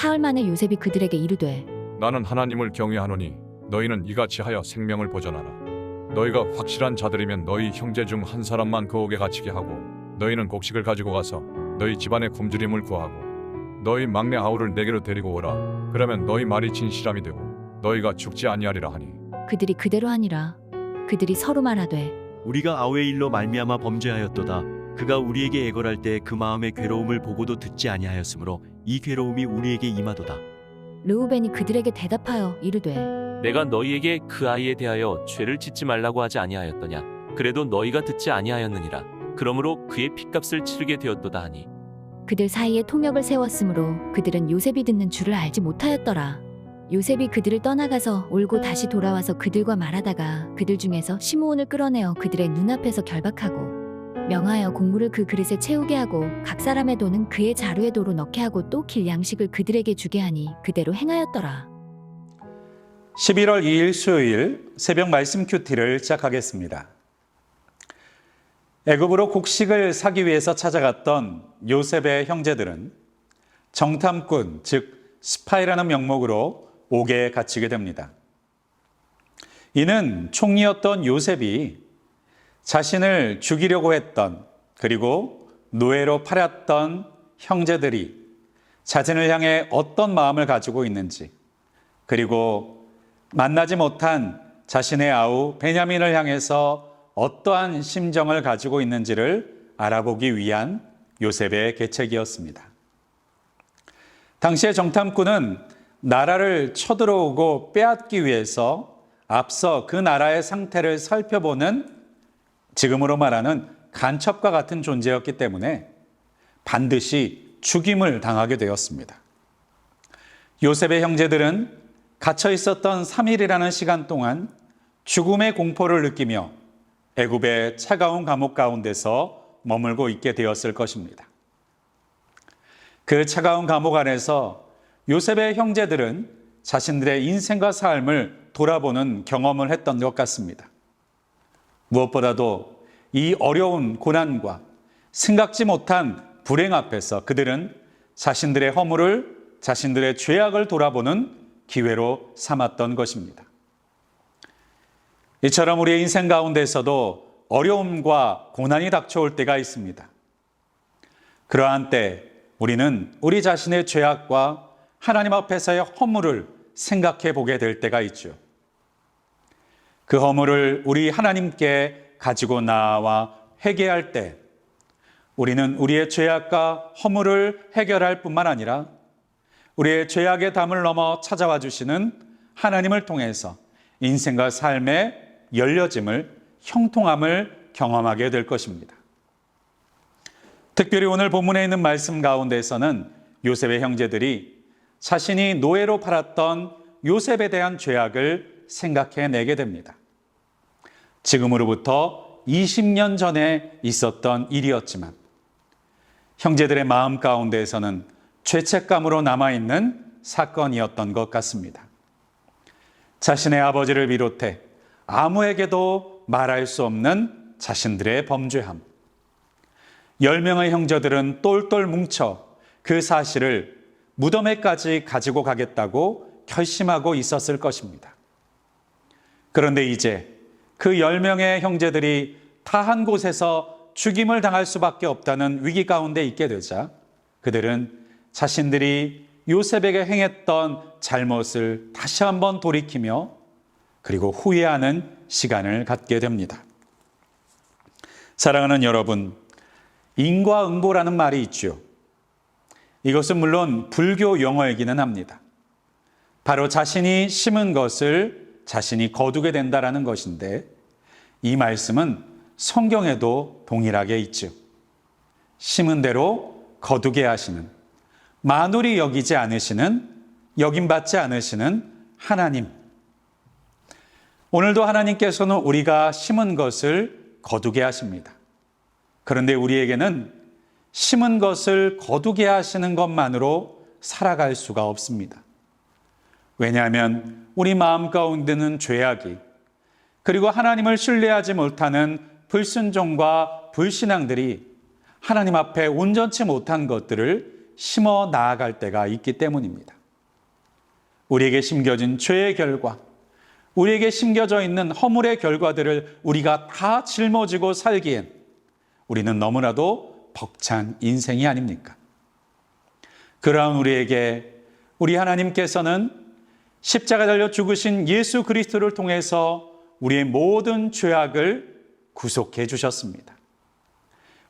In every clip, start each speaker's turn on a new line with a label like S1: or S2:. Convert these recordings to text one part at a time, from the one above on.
S1: 사흘 만에 요셉이 그들에게 이르되
S2: 나는 하나님을 경외하노니 너희는 이같이 하여 생명을 보전하라. 너희가 확실한 자들이면 너희 형제 중 한 사람만 그 옥에 갇히게 하고 너희는 곡식을 가지고 가서 너희 집안의 굶주림을 구하고 너희 막내 아우를 내게로 데리고 오라. 그러면 너희 말이 진실함이 되고 너희가 죽지 아니하리라 하니
S1: 그들이 그대로 하니라. 그들이 서로 말하되
S3: 우리가 아우의 일로 말미암아 범죄하였도다. 그가 우리에게 애걸할 때 그 마음의 괴로움을 보고도 듣지 아니하였으므로 이 괴로움이 우리에게 임하도다.
S1: 르우벤이 그들에게 대답하여 이르되
S4: 내가 너희에게 그 아이에 대하여 죄를 짓지 말라고 하지 아니하였더냐. 그래도 너희가 듣지 아니하였느니라. 그러므로 그의 핏값을 치르게 되었도다 하니
S1: 그들 사이에 통역을 세웠으므로 그들은 요셉이 듣는 줄을 알지 못하였더라. 요셉이 그들을 떠나가서 울고 다시 돌아와서 그들과 말하다가 그들 중에서 시므온을 끌어내어 그들의 눈앞에서 결박하고 명하여 곡물을 그 그릇에 채우게 하고 각 사람의 돈은 그의 자루에 도로 넣게 하고 또 길 양식을 그들에게 주게 하니 그대로 행하였더라.
S5: 11월 2일 수요일 새벽 말씀 큐티를 시작하겠습니다. 애굽으로 곡식을 사기 위해서 찾아갔던 요셉의 형제들은 정탐꾼, 즉 스파이라는 명목으로 옥에 갇히게 됩니다. 이는 총리였던 요셉이 자신을 죽이려고 했던, 그리고 노예로 팔았던 형제들이 자신을 향해 어떤 마음을 가지고 있는지, 그리고 만나지 못한 자신의 아우 베냐민을 향해서 어떠한 심정을 가지고 있는지를 알아보기 위한 요셉의 계책이었습니다. 당시의 정탐꾼은 나라를 쳐들어오고 빼앗기 위해서 앞서 그 나라의 상태를 살펴보는, 지금으로 말하는 간첩과 같은 존재였기 때문에 반드시 죽임을 당하게 되었습니다. 요셉의 형제들은 갇혀 있었던 3일이라는 시간 동안 죽음의 공포를 느끼며 애굽의 차가운 감옥 가운데서 머물고 있게 되었을 것입니다. 그 차가운 감옥 안에서 요셉의 형제들은 자신들의 인생과 삶을 돌아보는 경험을 했던 것 같습니다. 무엇보다도 이 어려운 고난과 생각지 못한 불행 앞에서 그들은 자신들의 허물을, 자신들의 죄악을 돌아보는 기회로 삼았던 것입니다. 이처럼 우리의 인생 가운데서도 어려움과 고난이 닥쳐올 때가 있습니다. 그러한 때 우리는 우리 자신의 죄악과 하나님 앞에서의 허물을 생각해 보게 될 때가 있죠. 그 허물을 우리 하나님께 가지고 나와 회개할 때 우리는 우리의 죄악과 허물을 해결할 뿐만 아니라 우리의 죄악의 담을 넘어 찾아와 주시는 하나님을 통해서 인생과 삶의 열려짐을, 형통함을 경험하게 될 것입니다. 특별히 오늘 본문에 있는 말씀 가운데서는 요셉의 형제들이 자신이 노예로 팔았던 요셉에 대한 죄악을 생각해내게 됩니다. 지금으로부터 20년 전에 있었던 일이었지만 형제들의 마음 가운데에서는 죄책감으로 남아있는 사건이었던 것 같습니다. 자신의 아버지를 비롯해 아무에게도 말할 수 없는 자신들의 범죄함. 10명의 형제들은 똘똘 뭉쳐 그 사실을 무덤에까지 가지고 가겠다고 결심하고 있었을 것입니다. 그런데 이제 그 10명의 형제들이 다 한 곳에서 죽임을 당할 수밖에 없다는 위기 가운데 있게 되자 그들은 자신들이 요셉에게 행했던 잘못을 다시 한번 돌이키며 그리고 후회하는 시간을 갖게 됩니다. 사랑하는 여러분, 인과응보라는 말이 있죠. 이것은 물론 불교 용어이기는 합니다. 바로 자신이 심은 것을 자신이 거두게 된다라는 것인데 이 말씀은 성경에도 동일하게 있죠. 심은 대로 거두게 하시는, 만홀히 여기지 않으시는, 여김받지 않으시는 하나님. 오늘도 하나님께서는 우리가 심은 것을 거두게 하십니다. 그런데 우리에게는 심은 것을 거두게 하시는 것만으로 살아갈 수가 없습니다. 왜냐하면 우리 마음 가운데는 죄악이, 그리고 하나님을 신뢰하지 못하는 불순종과 불신앙들이 하나님 앞에 온전치 못한 것들을 심어 나아갈 때가 있기 때문입니다. 우리에게 심겨진 죄의 결과, 우리에게 심겨져 있는 허물의 결과들을 우리가 다 짊어지고 살기엔 우리는 너무나도 벅찬 인생이 아닙니까? 그러한 우리에게 우리 하나님께서는 십자가 달려 죽으신 예수 그리스도를 통해서 우리의 모든 죄악을 구속해 주셨습니다.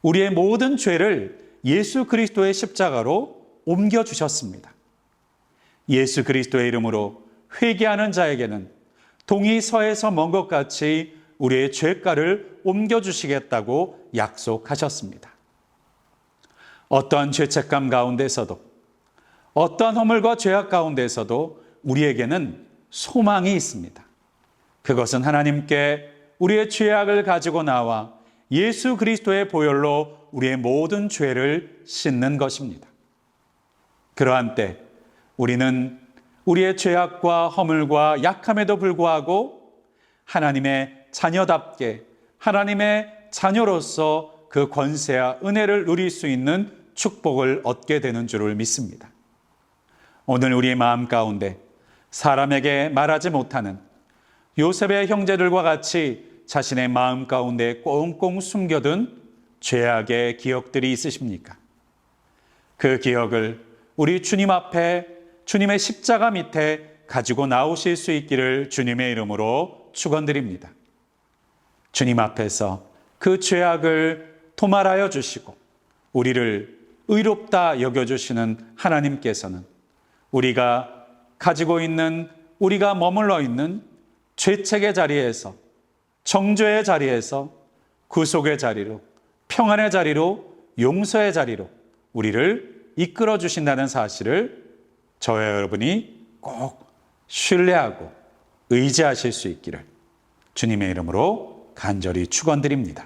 S5: 우리의 모든 죄를 예수 그리스도의 십자가로 옮겨 주셨습니다. 예수 그리스도의 이름으로 회개하는 자에게는 동이 서에서 먼 것 같이 우리의 죄가를 옮겨 주시겠다고 약속하셨습니다. 어떠한 죄책감 가운데서도, 어떠한 허물과 죄악 가운데서도 우리에게는 소망이 있습니다. 그것은 하나님께 우리의 죄악을 가지고 나와 예수 그리스도의 보혈로 우리의 모든 죄를 씻는 것입니다. 그러한 때 우리는 우리의 죄악과 허물과 약함에도 불구하고 하나님의 자녀답게, 하나님의 자녀로서 그 권세와 은혜를 누릴 수 있는 축복을 얻게 되는 줄을 믿습니다. 오늘 우리의 마음 가운데 사람에게 말하지 못하는 요셉의 형제들과 같이 자신의 마음 가운데 꽁꽁 숨겨둔 죄악의 기억들이 있으십니까? 그 기억을 우리 주님 앞에, 주님의 십자가 밑에 가지고 나오실 수 있기를 주님의 이름으로 축원드립니다. 주님 앞에서 그 죄악을 도말하여 주시고 우리를 의롭다 여겨주시는 하나님께서는 우리가 가지고 있는, 우리가 머물러 있는 죄책의 자리에서, 정죄의 자리에서 구속의 자리로, 평안의 자리로, 용서의 자리로 우리를 이끌어 주신다는 사실을 저와 여러분이 꼭 신뢰하고 의지하실 수 있기를 주님의 이름으로 간절히 축원드립니다.